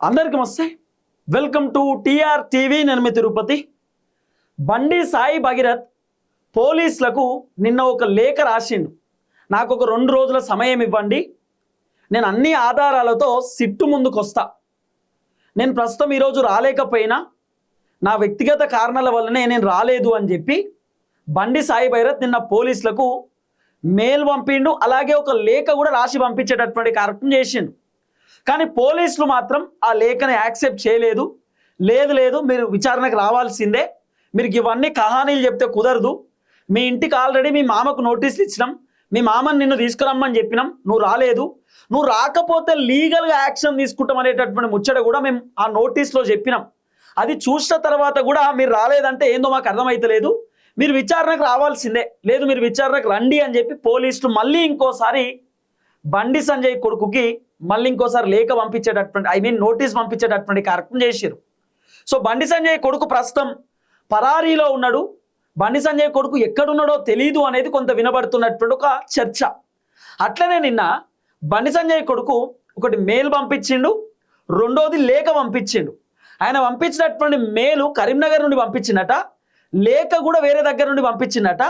అందరికీ నమస్తే. Welcome to TR TV. నేను మీ తిరుపతి. బండి సాయి భగీరథ్ పోలీసులకు నిన్న ఒక లేఖ రాసిండు. నాకు ఒక 2 రోజుల సమయం ఇవ్వండి, నేను అన్ని ఆధారాలతో సిట్టు ముందుకు వస్తా. నేను ప్రస్తుతం ఈరోజు రాలేకపోయినా నా వ్యక్తిగత కారణాల వల్లనే నేను రాలేదు అని చెప్పి బండి సాయి భగీరథ్ నిన్న పోలీసులకు మెయిల్ పంపిండు. అలాగే ఒక లేఖ కూడా రాసి పంపించేటటువంటి కార్యక్రమం చేసిండు. కానీ పోలీసులు మాత్రం ఆ లేఖని యాక్సెప్ట్ చేయలేదు. లేదు మీరు విచారణకు రావాల్సిందే, మీరు ఇవన్నీ కహానీలు చెప్తే కుదరదు, మీ ఇంటికి ఆల్రెడీ మీ మామకు నోటీసులు ఇచ్చినాం, మీ మామని నిన్ను తీసుకురమ్మని చెప్పినాం, నువ్వు రాలేదు, నువ్వు రాకపోతే లీగల్గా యాక్షన్ తీసుకుంటాం అనేటటువంటి ముచ్చట కూడా మేము ఆ నోటీస్లో చెప్పినాం. అది చూసిన తర్వాత కూడా మీరు రాలేదంటే ఏందో మాకు అర్థమైతలేదు, మీరు విచారణకు రావాల్సిందే, లేదు మీరు విచారణకు రండి అని చెప్పి పోలీసులు మళ్ళీ ఇంకోసారి బండి సంజయ్ కొడుకుకి మళ్ళీ ఇంకోసారి లేఖ పంపించేటటువంటి నోటీస్ పంపించేటటువంటి కార్యక్రమం చేశారు. సో బండి సంజయ్ కొడుకు ప్రస్తుతం పరారీలో ఉన్నాడు. బండి సంజయ్ కొడుకు ఎక్కడున్నాడో తెలియదు అనేది కొంత వినబడుతున్నటువంటి ఒక చర్చ. అట్లనే నిన్న బండి సంజయ్ కొడుకు ఒకటి మెయిల్ పంపించిండు, రెండోది లేఖ పంపించిండు. ఆయన పంపించినటువంటి మెయిల్ కరీంనగర్ నుండి పంపించిందట, లేఖ కూడా వేరే దగ్గర నుండి పంపించిందట.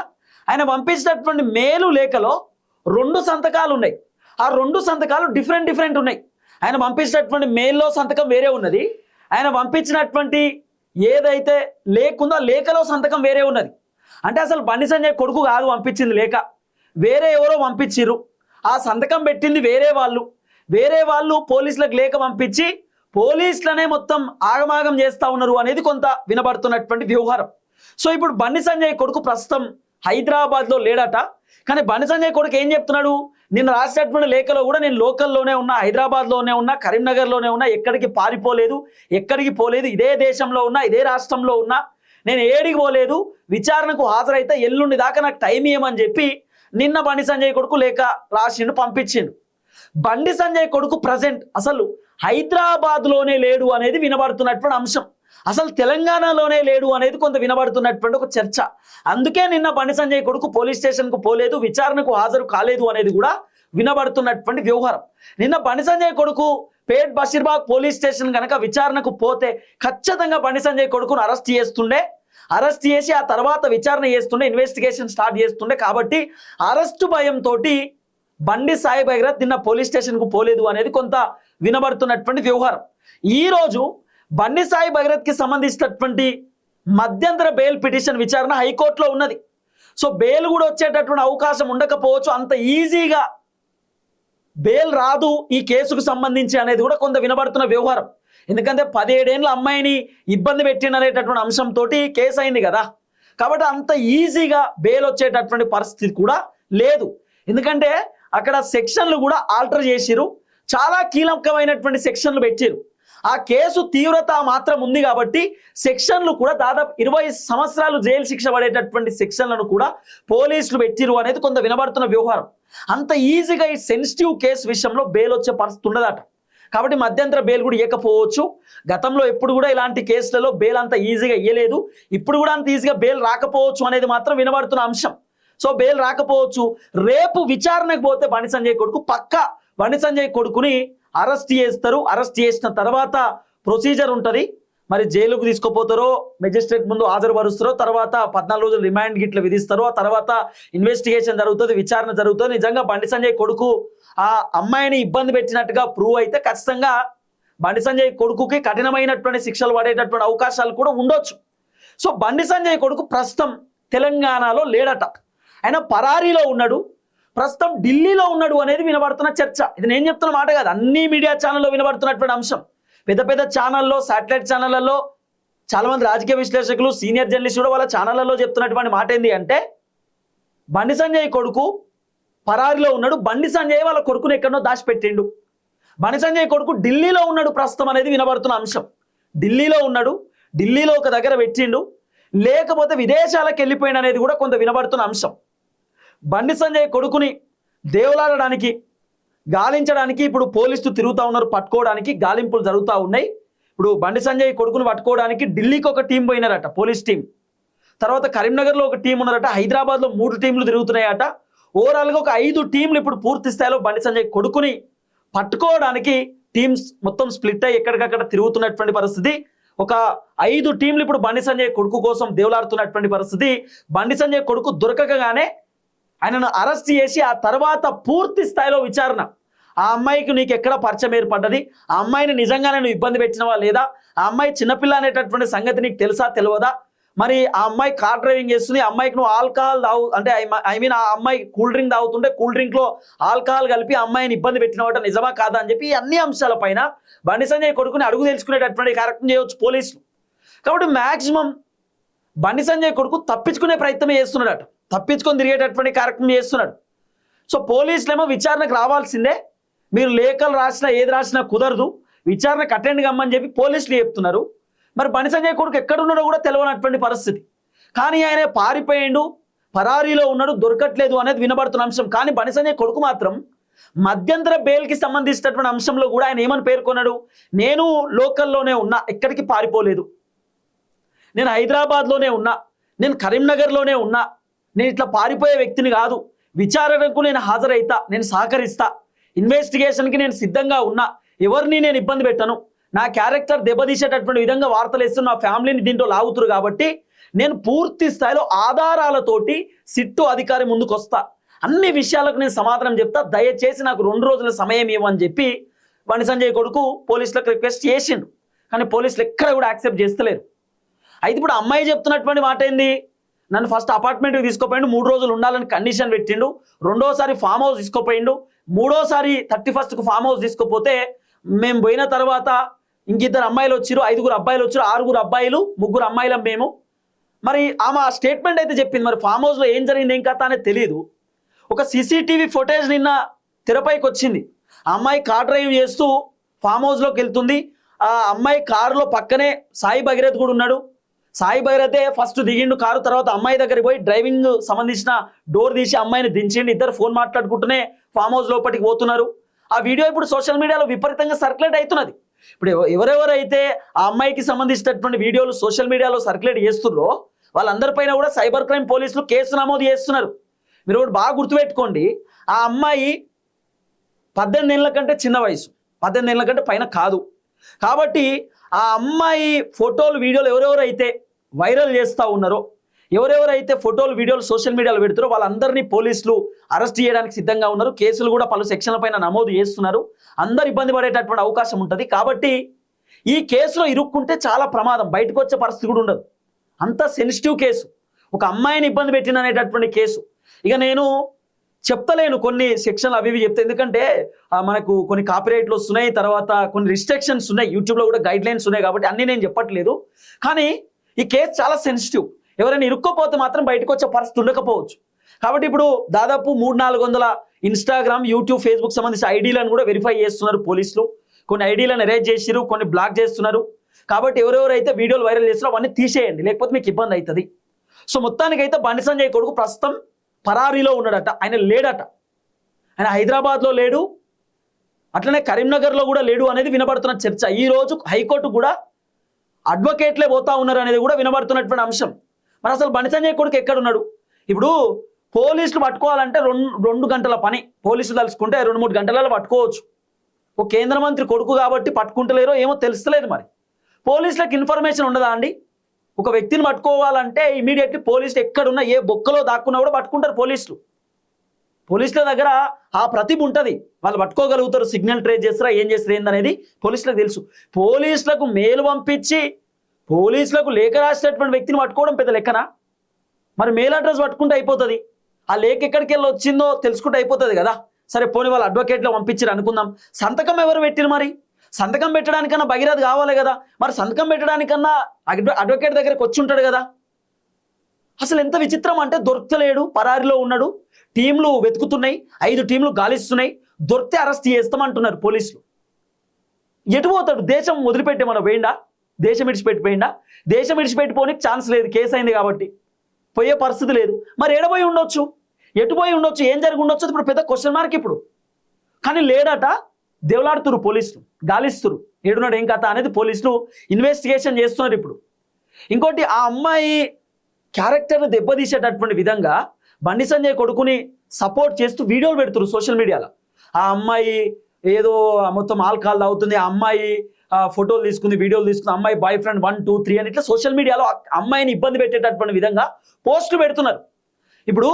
ఆయన పంపించినటువంటి మెయిల్ లేఖలో 2 సంతకాలు ఉన్నాయి. ఆ 2 సంతకాలు డిఫరెంట్ ఉన్నాయి. ఆయన పంపించినటువంటి మెయిల్లో సంతకం వేరే ఉన్నది, ఆయన పంపించినటువంటి ఏదైతే లేఖ ఉందో ఆ లేఖలో సంతకం వేరే ఉన్నది. అంటే అసలు బండి సంజయ్ కొడుకు కాదు పంపించింది లేఖ, వేరే ఎవరో పంపించిర్రు. ఆ సంతకం పెట్టింది వేరే వాళ్ళు పోలీసులకు లేఖ పంపించి పోలీసులనే మొత్తం ఆగమాగం చేస్తూ ఉన్నారు అనేది కొంత వినబడుతున్నటువంటి వ్యవహారం. సో ఇప్పుడు బండి సంజయ్ కొడుకు ప్రస్తుతం హైదరాబాద్లో లేడట. కానీ బండి సంజయ్ కొడుకు ఏం చెప్తున్నాడు, నిన్న రాసినటువంటి లేఖలో కూడా నేను లోకల్లోనే ఉన్నా, హైదరాబాద్లోనే ఉన్నా, కరీంనగర్లోనే ఉన్నా, ఎక్కడికి పారిపోలేదు, ఎక్కడికి పోలేదు, ఇదే దేశంలో ఉన్నా, ఇదే రాష్ట్రంలో ఉన్నా, నేను ఏడికి పోలేదు, విచారణకు హాజరైతే ఎల్లుండి దాకా నాకు టైం ఇవ్వమని చెప్పి నిన్న బండి సంజయ్ కొడుకు లేఖ రాసిండు, పంపించిండు. బండి సంజయ్ కొడుకు ప్రజెంట్ అసలు హైదరాబాద్లోనే లేడు అనేది వినబడుతున్నటువంటి అంశం, అసలు తెలంగాణలోనే లేడు అనేది కొంత వినబడుతున్నటువంటి ఒక చర్చ. అందుకే నిన్న బండి సంజయ్ కొడుకు పోలీస్ స్టేషన్కు పోలేదు, విచారణకు హాజరు కాలేదు అనేది కూడా వినబడుతున్నటువంటి వ్యవహారం. నిన్న బండి సంజయ్ కొడుకు పేట్ బషీర్బాగ్ పోలీస్ స్టేషన్ కనుక విచారణకు పోతే ఖచ్చితంగా బండి సంజయ్ కొడుకును అరెస్ట్ చేసి ఆ తర్వాత విచారణ చేస్తుండే, ఇన్వెస్టిగేషన్ స్టార్ట్ చేస్తుండే. కాబట్టి అరెస్టు భయంతో బండి సాయి భగీరథ్ నిన్న పోలీస్ స్టేషన్కు పోలేదు అనేది కొంత వినబడుతున్నటువంటి వ్యవహారం. ఈరోజు బండి సాయి భగీరథ్కి సంబంధించినటువంటి మధ్యంతర బెయిల్ పిటిషన్ విచారణ హైకోర్టులో ఉన్నది. సో బెయిల్ కూడా వచ్చేటటువంటి అవకాశం ఉండకపోవచ్చు, అంత ఈజీగా బెయిల్ రాదు ఈ కేసుకు సంబంధించి అనేది కూడా కొంత వినబడుతున్న వ్యవహారం. ఎందుకంటే 17 ఏళ్ళ అమ్మాయిని ఇబ్బంది పెట్టిననేటటువంటి అంశంతో కేసు అయింది కదా. కాబట్టి అంత ఈజీగా బెయిల్ వచ్చేటటువంటి పరిస్థితి కూడా లేదు. ఎందుకంటే అక్కడ సెక్షన్లు కూడా ఆల్టర్ చేసిరు, చాలా కీలకమైనటువంటి సెక్షన్లు పెట్టిరు. ఆ కేసు తీవ్రత మాత్రం ఉంది కాబట్టి సెక్షన్లు కూడా దాదాపు 20 సంవత్సరాలు జైలు శిక్ష పడేటటువంటి సెక్షన్లను కూడా పోలీసులు పెట్టిరు అనేది కొంత వినబడుతున్న వ్యవహారం. అంత ఈజీగా ఈ సెన్సిటివ్ కేసు విషయంలో బెయిల్ వచ్చే పరిస్థితి ఉండదట. కాబట్టి మధ్యంతర బెయిల్ కూడా ఇవ్వకపోవచ్చు. గతంలో ఎప్పుడు కూడా ఇలాంటి కేసులలో బెయిల్ అంత ఈజీగా ఇవ్వలేదు, ఇప్పుడు కూడా అంత ఈజీగా బెయిల్ రాకపోవచ్చు అనేది మాత్రం వినబడుతున్న అంశం. సో బెయిల్ రాకపోవచ్చు. రేపు విచారణకు పోతే బండి సంజయ్ కొడుకు పక్కా బండి సంజయ్ కొడుకుని అరెస్ట్ చేస్తారు. అరెస్ట్ చేసిన తర్వాత ప్రొసీజర్ ఉంటుంది, మరి జైలుకు తీసుకుపోతారో, మెజిస్ట్రేట్ ముందు హాజరుపరుస్తారో, తర్వాత 14 రోజులు రిమాండ్ గిట్ల విధిస్తారో, ఆ తర్వాత ఇన్వెస్టిగేషన్ జరుగుతుంది, విచారణ జరుగుతుంది. నిజంగా బండి సంజయ్ కొడుకు ఆ అమ్మాయిని ఇబ్బంది పెట్టినట్టుగా ప్రూవ్ అయితే ఖచ్చితంగా బండి సంజయ్ కొడుకుకి కఠినమైనటువంటి శిక్షలు పడేటటువంటి అవకాశాలు కూడా ఉండొచ్చు. సో బండి సంజయ్ కొడుకు ప్రస్తుతం తెలంగాణలో లేడట, ఆయన పరారీలో ఉన్నాడు, ప్రస్తుతం ఢిల్లీలో ఉన్నాడు అనేది వినబడుతున్న చర్చ. ఇది నేను చెప్తున్న మాట కాదు, అన్ని మీడియా ఛానల్లో వినబడుతున్నటువంటి అంశం. పెద్ద ఛానల్లో, శాటిలైట్ ఛానళ్లలో చాలామంది రాజకీయ విశ్లేషకులు, సీనియర్ జర్నలిస్టులు కూడా వాళ్ళ ఛానళ్లలో చెప్తున్నటువంటి మాట ఏంటి అంటే బండి సంజయ్ కొడుకు పరారీలో ఉన్నాడు, బండి సంజయ్ వాళ్ళ కొడుకుని ఎక్కడో దాచిపెట్టిండు, బండి సంజయ్ కొడుకు ఢిల్లీలో ఉన్నాడు ప్రస్తుతం అనేది వినబడుతున్న అంశం. ఢిల్లీలో ఉన్నాడు, ఢిల్లీలో ఒక దగ్గర పెట్టిండు, లేకపోతే విదేశాలకు వెళ్ళిపోయిన అనేది కూడా కొంత వినబడుతున్న అంశం. బండి సంజయ్ కొడుకుని దేవులాడడానికి, గాలించడానికి ఇప్పుడు పోలీసులు తిరుగుతూ ఉన్నారు, పట్టుకోవడానికి గాలింపులు జరుగుతూ ఉన్నాయి. ఇప్పుడు బండి సంజయ్ కొడుకుని పట్టుకోవడానికి ఢిల్లీకి ఒక టీం పోయినారట, పోలీస్ టీం, తర్వాత కరీంనగర్లో ఒక టీం ఉన్నారట, హైదరాబాద్లో 3 టీంలు తిరుగుతున్నాయట. ఓవరాల్గా ఒక 5 టీంలు ఇప్పుడు పూర్తి స్థాయిలో బండి సంజయ్ కొడుకుని పట్టుకోవడానికి టీమ్స్ మొత్తం స్ప్లిట్ అయ్యి ఎక్కడికక్కడ తిరుగుతున్నటువంటి పరిస్థితి. ఒక 5 టీంలు ఇప్పుడు బండి సంజయ్ కొడుకు కోసం దేవులాడుతున్నటువంటి పరిస్థితి. బండి సంజయ్ కొడుకు దొరకగానే ఆయనను అరెస్ట్ చేసి ఆ తర్వాత పూర్తి స్థాయిలో విచారణ. ఆ అమ్మాయికి నీకు ఎక్కడ పరిచయం ఏర్పడ్డది, ఆ అమ్మాయిని నిజంగానే నువ్వు ఇబ్బంది పెట్టినవా లేదా, ఆ అమ్మాయి చిన్నపిల్ల అనేటటువంటి సంగతి నీకు తెలుసా తెలియదా, మరి ఆ అమ్మాయి కార్ డ్రైవింగ్ చేస్తుంది, ఆ అమ్మాయికి నువ్వు ఆల్కహాల్ అంటే ఆ అమ్మాయి కూల్ డ్రింక్ తాగుతుంటే కూల్ డ్రింక్ లో ఆల్కహాల్ కలిపి ఆ అమ్మాయిని ఇబ్బంది పెట్టినవాట నిజమా కాదా అని చెప్పి అన్ని అంశాల పైన బండి సంజయ్ కొడుకుని అడుగు తెలుసుకునేటటువంటి కార్యక్రమం చేయవచ్చు పోలీసులు. కాబట్టి మాక్సిమం బండి సంజయ్ కొడుకు తప్పించుకునే ప్రయత్నం చేస్తున్నాడట, తప్పించుకొని తిరిగేటటువంటి కార్యక్రమం చేస్తున్నాడు. సో పోలీసులేమో విచారణకు రావాల్సిందే, మీరు లేఖలు రాసినా ఏది రాసినా కుదరదు, విచారణకు అటెండ్ కమ్మని చెప్పి పోలీసులు చెప్తున్నారు. మరి బండి సంజయ్ కొడుకు ఎక్కడున్నాడో కూడా తెలియనటువంటి పరిస్థితి. కానీ ఆయన పారిపోయిండు, పరారీలో ఉన్నాడు, దొరకట్లేదు అనేది వినబడుతున్న అంశం. కానీ బండి సంజయ్ కొడుకు మాత్రం మధ్యంతర బెయిల్కి సంబంధించినటువంటి అంశంలో కూడా ఆయన ఏమని పేర్కొన్నాడు, నేను లోకల్లోనే ఉన్నా, ఎక్కడికి పారిపోలేదు, నేను హైదరాబాద్లోనే ఉన్నా, నేను కరీంనగర్లోనే ఉన్నా, నేను ఇట్లా పారిపోయే వ్యక్తిని కాదు, విచారణకు నేను హాజరైతా, నేను సహకరిస్తా, ఇన్వెస్టిగేషన్కి నేను సిద్ధంగా ఉన్నా, ఎవరిని నేను ఇబ్బంది పెట్టను, నా క్యారెక్టర్ దెబ్బతీసేటటువంటి విధంగా వార్తలు ఇస్తున్న నా ఫ్యామిలీని దీంట్లో లాగుతురు కాబట్టి నేను పూర్తి స్థాయిలో ఆధారాలతోటి సిట్టు అధికారి ముందుకు వస్తా, అన్ని విషయాలకు నేను సమాధానం చెప్తా, దయచేసి నాకు 2 రోజుల సమయం ఇవ్వని చెప్పి బండి సంజయ్ కొడుకు పోలీసులకు రిక్వెస్ట్ చేసిండు. కానీ పోలీసులు ఎక్కడ కూడా యాక్సెప్ట్ చేస్తలేరు. అయితే ఇప్పుడు అమ్మాయి చెప్తున్నటువంటి మాట ఏంది, నన్ను ఫస్ట్ అపార్ట్మెంట్కి తీసుకుపోయిండు, 3 రోజులు ఉండాలని కండిషన్ పెట్టిండు, రెండోసారి ఫామ్ హౌస్ తీసుకుపోయిండు, మూడోసారి 31st ఫామ్ హౌస్ తీసుకుపోతే మేము పోయిన తర్వాత ఇంకిద్దరు అమ్మాయిలు వచ్చారు, 5 అబ్బాయిలు వచ్చారు, 6 అబ్బాయిలు 3 అమ్మాయిలం మేము. మరి ఆమె స్టేట్మెంట్ అయితే చెప్పింది, మరి ఫామ్ హౌస్లో ఏం జరిగింది ఏం కథ అనేది తెలియదు. ఒక సీసీటీవీ ఫుటేజ్ నిన్న తెరపైకి వచ్చింది. ఆ అమ్మాయి కార్ డ్రైవ్ చేస్తూ ఫామ్ హౌస్లోకి వెళ్తుంది. ఆ అమ్మాయి కారులో పక్కనే సాయి భగీరథ్ కూడా ఉన్నాడు. సాయి భగీరథే ఫస్ట్ దిగిండు కారు, తర్వాత అమ్మాయి దగ్గరికి పోయి డ్రైవింగ్ సంబంధించిన డోర్ తీసి అమ్మాయిని దించిండి. ఇద్దరు ఫోన్ మాట్లాడుకుంటూనే ఫామ్ హౌస్ లోపలికి పోతున్నారు. ఆ వీడియో ఇప్పుడు సోషల్ మీడియాలో విపరీతంగా సర్క్యులేట్ అవుతున్నది. ఇప్పుడు ఎవరెవరైతే ఆ అమ్మాయికి సంబంధించినటువంటి వీడియోలు సోషల్ మీడియాలో సర్క్యులేట్ చేస్తున్నారో వాళ్ళందరిపైన కూడా సైబర్ క్రైమ్ పోలీసులు కేసు నమోదు చేస్తున్నారు. మీరు కూడా బాగా గుర్తుపెట్టుకోండి, ఆ అమ్మాయి 18 ఏళ్ల కంటే చిన్న వయసు, 18 ఏళ్ల కంటే పైన కాదు. కాబట్టి ఆ అమ్మాయి ఫోటోలు వీడియోలు ఎవరెవరైతే వైరల్ చేస్తూ ఉన్నారో, ఎవరెవరైతే ఫోటోలు వీడియోలు సోషల్ మీడియాలో పెడతారో వాళ్ళందరినీ పోలీసులు అరెస్ట్ చేయడానికి సిద్ధంగా ఉన్నారు. కేసులు కూడా పలు సెక్షన్ల పైన నమోదు చేస్తున్నారు. అందరు ఇబ్బంది పడేటటువంటి అవకాశం ఉంటుంది. కాబట్టి ఈ కేసులో ఇరుక్కుంటే చాలా ప్రమాదం, బయటకు వచ్చే పరిస్థితి కూడా ఉండదు. అంత సెన్సిటివ్ కేసు, ఒక అమ్మాయిని ఇబ్బంది పెట్టిన అనేటటువంటి కేసు. ఇక నేను చెప్తలేను కొన్ని సెక్షన్లు అవి చెప్తే, ఎందుకంటే మనకు కొన్ని కాపీరైట్లు వస్తున్నాయి, తర్వాత కొన్ని రిస్ట్రిక్షన్స్ ఉన్నాయి, యూట్యూబ్లో కూడా గైడ్ లైన్స్ ఉన్నాయి, కాబట్టి అన్నీ నేను చెప్పట్లేదు. కానీ ఈ కేసు చాలా సెన్సిటివ్, ఎవరైనా ఇరుక్కోపోతే మాత్రం బయటకు వచ్చే పరిస్థితి ఉండకపోవచ్చు. కాబట్టి ఇప్పుడు దాదాపు 300-400 ఇన్స్టాగ్రామ్, యూట్యూబ్, ఫేస్బుక్ సంబంధించిన ఐడీలను కూడా వెరిఫై చేస్తున్నారు పోలీసులు. కొన్ని ఐడీలను ఎరేజ్ చేసిరు, కొన్ని బ్లాక్ చేస్తున్నారు. కాబట్టి ఎవరెవరైతే వీడియోలు వైరల్ చేస్తారో అవన్నీ తీసేయండి, లేకపోతే మీకు ఇబ్బంది అవుతుంది. సో మొత్తానికైతే బండి సంజయ్ కొడుకు ప్రస్తుతం పరారీలో ఉన్నాడట, ఆయన లేడట. ఆయన హైదరాబాద్లో లేడు, అట్లనే కరీంనగర్లో కూడా లేడు అనేది వినబడుతున్న చర్చ. ఈ రోజు హైకోర్టు కూడా అడ్వకేట్లే పోతా ఉన్నారు అనేది కూడా వినబడుతున్నటువంటి అంశం. మరి అసలు బండి సంజయ్ కొడుకు ఎక్కడున్నాడు? ఇప్పుడు పోలీసులు పట్టుకోవాలంటే 2 గంటల పని, పోలీసులు తలుచుకుంటే 2-3 గంటలలో పట్టుకోవచ్చు. ఒక కేంద్ర మంత్రి కొడుకు కాబట్టి పట్టుకుంటలేరో ఏమో తెలుస్తలేదు. మరి పోలీసులకు ఇన్ఫర్మేషన్ ఉండదా అండి? ఒక వ్యక్తిని పట్టుకోవాలంటే ఇమీడియట్లీ పోలీసులు ఎక్కడున్నా, ఏ బొక్కలో దాక్కున్నా కూడా పట్టుకుంటారు పోలీసులు. పోలీసుల దగ్గర ఆ ప్రతిభ ఉంటుంది, వాళ్ళు పట్టుకోగలుగుతారు. సిగ్నల్ ట్రేస్ చేస్తారా, ఏం చేస్తారు ఏందనేది పోలీసులకు తెలుసు. పోలీసులకు మెయిల్ పంపించి పోలీసులకు లేఖ రాసేటటువంటి వ్యక్తిని పట్టుకోవడం పెద్ద లెక్కనా? మరి మెయిల్ అడ్రస్ పట్టుకుంటే అయిపోతుంది, ఆ లేఖ ఎక్కడికి వెళ్ళి వచ్చిందో తెలుసుకుంటే అయిపోతుంది కదా. సరే పోనీ వాళ్ళు అడ్వకేట్లో పంపించారు అనుకుందాం, సంతకం ఎవరు పెట్టిరు? మరి సంతకం పెట్టడానికన్నా భగీరథ్ కావాలి కదా. మరి సంతకం పెట్టడానికన్నా అడ్వకేట్ దగ్గరికి వచ్చి ఉంటాడు కదా. అసలు ఎంత విచిత్రం అంటే, దొరకలేడు, పరారిలో ఉన్నాడు, టీంలు వెతుకుతున్నాయి, 5 టీంలు గాలిస్తున్నాయి, దొరికితే అరెస్ట్ చేస్తామంటున్నారు పోలీసులు. ఎటు పోతాడు? దేశం వదిలిపెట్టేమన్నా పోయిండా? దేశం విడిచిపెట్టిపోయిందా? దేశం విడిచిపెట్టిపోనికి ఛాన్స్ లేదు, కేసు అయింది కాబట్టి పోయే పరిస్థితి లేదు. మరి ఏడబోయి ఉండొచ్చు, ఎటుపోయి ఉండొచ్చు, ఏం జరిగి ఉండొచ్చు, ఇప్పుడు పెద్ద క్వశ్చన్ మార్క్ ఇప్పుడు. కానీ లేడట, దేవులాడుతురు పోలీసులు, గాలిస్తురు, ఏడున్నాడు ఏం కథ అనేది పోలీసులు ఇన్వెస్టిగేషన్ చేస్తున్నారు ఇప్పుడు. ఇంకోటి, ఆ అమ్మాయి క్యారెక్టర్ని దెబ్బతీసేటటువంటి విధంగా బండి సంజయ్ కొడుకుని సపోర్ట్ చేస్తూ వీడియోలు పెడుతున్నారు సోషల్ మీడియాలో. ఆ అమ్మాయి ఏదో మొత్తం ఆల్కహాల్ తాగుతుంది, ఆ అమ్మాయి ఫోటోలు తీసుకుంది, వీడియోలు తీసుకుంది, అమ్మాయి బాయ్ ఫ్రెండ్ 1 2 3 అని ఇట్లా సోషల్ మీడియాలో అమ్మాయిని ఇబ్బంది పెట్టేటటువంటి విధంగా పోస్టులు పెడుతున్నారు. ఇప్పుడు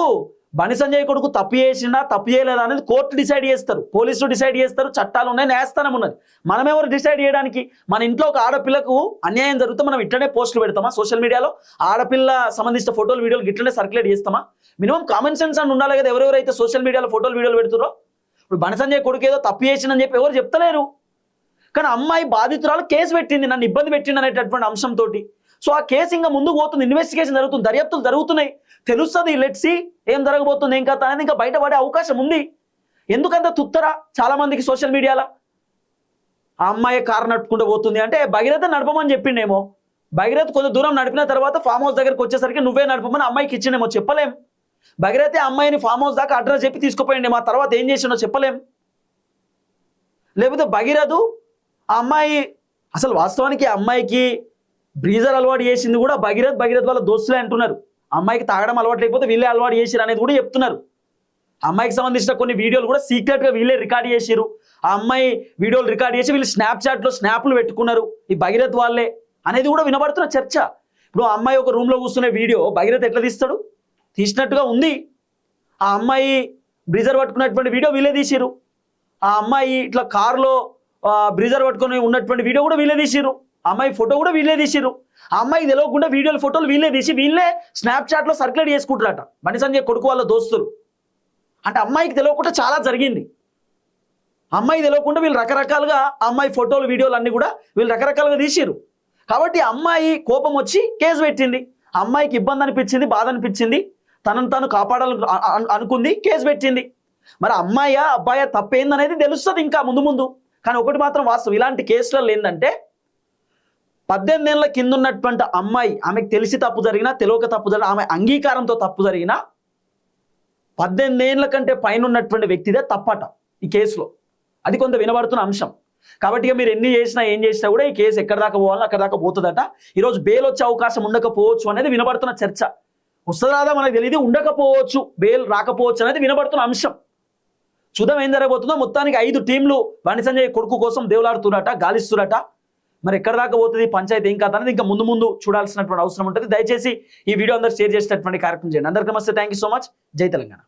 బండి సంజయ్ కొడుకు తప్పు చేసినా తప్పు చేయలేదా అనేది కోర్టు డిసైడ్ చేస్తారు, పోలీసులు డిసైడ్ చేస్తారు, చట్టాలు ఉన్నాయి, న్యాయస్థానం ఉన్నది. మనం ఎవరు డిసైడ్ చేయడానికి? మన ఇంట్లో ఒక ఆడపిల్లకు అన్యాయం జరిగితే మనం ఇట్లనే పోస్టులు పెడతామా? సోషల్ మీడియాలో ఆడపిల్ల సంబంధించిన ఫోటోలు వీడియోలు ఇట్లనే సర్క్యులేట్ చేస్తామా? మినిమం కామన్ సెన్స్ అని ఉండాలి కదా. ఎవరెవరైతే సోషల్ మీడియాలో ఫోటోలు వీడియోలు పెడుతున్నారో, ఇప్పుడు బండి సంజయ్ కొడుకు ఏదో తప్పు చేసిందని చెప్పి ఎవరు చెప్తలేరు. కానీ అమ్మాయి బాధితురాలు కేసు పెట్టింది, నన్ను ఇబ్బంది పెట్టింది అనేటటువంటి అంశంతో. సో ఆ కేసు ఇంకా ముందుకు పోతుంది, ఇన్వెస్టిగేషన్ జరుగుతుంది, దర్యాప్తులు జరుగుతున్నాయి, తెలుస్తుంది. లెట్స్ సీ ఏం జరగబోతుంది, ఏం కథ అనేది ఇంకా బయటపడే అవకాశం ఉంది. ఎందుకంత తుత్తరా చాలా మందికి సోషల్ మీడియాలో? ఆ అమ్మాయి కారు నడుపుకుంటూ పోతుంది అంటే భగీరథ నడపమని చెప్పిండేమో. భగీరథ కొంత దూరం నడిపిన తర్వాత ఫామ్ హౌస్ దగ్గరికి వచ్చేసరికి నువ్వే నడపమని అమ్మాయికి ఇచ్చిండేమో, చెప్పలేం. భగీరథ అమ్మాయిని ఫామ్ హౌస్ దాకా అడ్రస్ చెప్పి తీసుకుపోయిండేమో, ఆ తర్వాత ఏం చేసిండో చెప్పలేం. లేకపోతే భగీరథు ఆ అమ్మాయి అసలు వాస్తవానికి ఆ అమ్మాయికి బ్రీజర్ అలవాటు చేసింది కూడా భగీరథ్ వాళ్ళ దోస్తులే అంటున్నారు. అమ్మాయికి తాగడం అలవాటు లేకపోతే వీళ్ళే అలవాటు చేసిరు అనేది కూడా చెప్తున్నారు. అమ్మాయికి సంబంధించిన కొన్ని వీడియోలు కూడా సీక్రెట్గా వీళ్ళే రికార్డ్ చేసిరు. ఆ అమ్మాయి వీడియోలు రికార్డ్ చేసి వీళ్ళు స్నాప్చాట్లో స్నాప్లు పెట్టుకున్నారు, ఈ భగీరథ్ వాళ్ళే అనేది కూడా వినబడుతున్న చర్చ. ఇప్పుడు ఆ అమ్మాయి ఒక రూమ్లో కూర్చునే వీడియో భగీరథ్ ఎట్లా తీస్తాడు? తీసినట్టుగా ఉంది. ఆ అమ్మాయి బ్రీజర్ పట్టుకున్నటువంటి వీడియో వీళ్ళే తీసిరు. ఆ అమ్మాయి ఇట్లా కారులో బ్రీజర్ పట్టుకొని ఉన్నటువంటి వీడియో కూడా వీళ్ళే తీసిరు. అమ్మాయి ఫోటో కూడా వీళ్ళే తీసిరు. ఆ అమ్మాయికి తెలియకుండా వీడియోలు ఫోటోలు వీళ్ళే తీసి వీళ్ళే స్నాప్చాట్లో సర్క్యులేట్ చేసుకుంటారట బండి సంజయ్ కొడుకు వాళ్ళ దోస్తులు. అంటే అమ్మాయికి తెలియకుండా చాలా జరిగింది. అమ్మాయికి తెలియకుండా వీళ్ళు రకరకాలుగా అమ్మాయి ఫోటోలు వీడియోలు అన్నీ కూడా వీళ్ళు రకరకాలుగా తీసిరు. కాబట్టి అమ్మాయి కోపం వచ్చి కేసు పెట్టింది. అమ్మాయికి ఇబ్బంది అనిపించింది, బాధ అనిపించింది, తనను తాను కాపాడాలని అనుకుంది, కేసు పెట్టింది. మరి అమ్మాయా అబ్బాయా తప్పేందనేది తెలుస్తుంది ఇంకా ముందు ముందు. కానీ ఒకటి మాత్రం వాస్తవం, ఇలాంటి కేసులలో ఏంటంటే 18 ఏళ్ళ కింద ఉన్నటువంటి అమ్మాయి, ఆమెకు తెలిసి తప్పు జరిగినా తెలియక తప్పు జరిగినా, ఆమె అంగీకారంతో తప్పు జరిగినా 18 ఏళ్ళ కంటే పైన ఉన్నటువంటి వ్యక్తిదే తప్పట ఈ కేసులో. అది కొంత వినబడుతున్న అంశం. కాబట్టి ఇక మీరు ఎన్ని చేసినా ఏం చేసినా కూడా ఈ కేసు ఎక్కడ దాకా పోవాలో అక్కడ దాకా పోతుందట. ఈరోజు బెయిల్ వచ్చే అవకాశం ఉండకపోవచ్చు అనేది వినబడుతున్న చర్చ. వస్తుందా మనకు తెలియదు, ఉండకపోవచ్చు, బెయిల్ రాకపోవచ్చు అనేది వినబడుతున్న అంశం. చూద్దాం ఏం జరగబోతుందో. మొత్తానికి 5 టీంలు బండి సంజయ్ కొడుకు కోసం దేవులాడుతున్నట, గాలిస్తున్నట. మరి ఎక్కడ దాకా పోతుంది పంచాయతీ ఏం కాదు అనేది ఇంకా ముందు ముందు చూడాల్సినటువంటి అవసరం ఉంటుంది. దయచేసి ఈ వీడియో అందరూ షేర్ చేసేటటువంటి కార్యక్రమం చేయండి. అందరికీ నమస్తే, థ్యాంక్ యూ సో మచ్. జై తెలంగాణ.